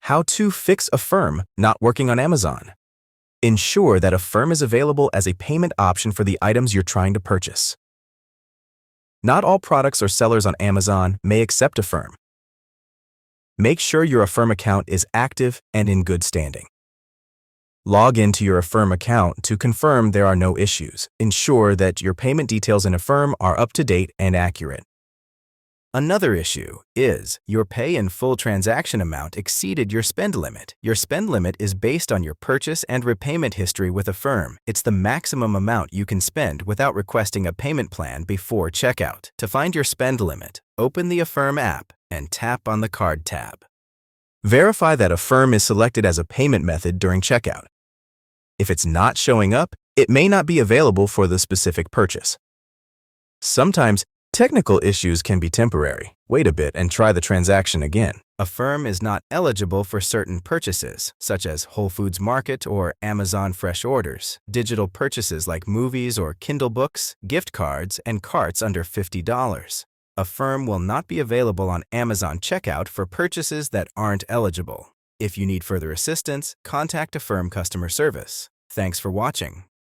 How to fix Affirm not working on Amazon. Ensure that Affirm is available as a payment option for the items you're trying to purchase. Not all products or sellers on Amazon may accept Affirm. Make sure your Affirm account is active and in good standing. Log into your Affirm account to confirm there are no issues. Ensure that your payment details in Affirm are up to date and accurate. Another issue is your pay in full transaction amount exceeded your spend limit. Your spend limit is based on your purchase and repayment history with Affirm. It's the maximum amount you can spend without requesting a payment plan before checkout. To find your spend limit, open the Affirm app and tap on the Card tab. Verify that Affirm is selected as a payment method during checkout. If it's not showing up, it may not be available for the specific purchase. Sometimes, technical issues can be temporary. Wait a bit and try the transaction again. Affirm is not eligible for certain purchases, such as Whole Foods Market or Amazon Fresh Orders, digital purchases like movies or Kindle books, gift cards, and carts under $50. Affirm will not be available on Amazon checkout for purchases that aren't eligible. If you need further assistance, contact Affirm customer service. Thanks for watching.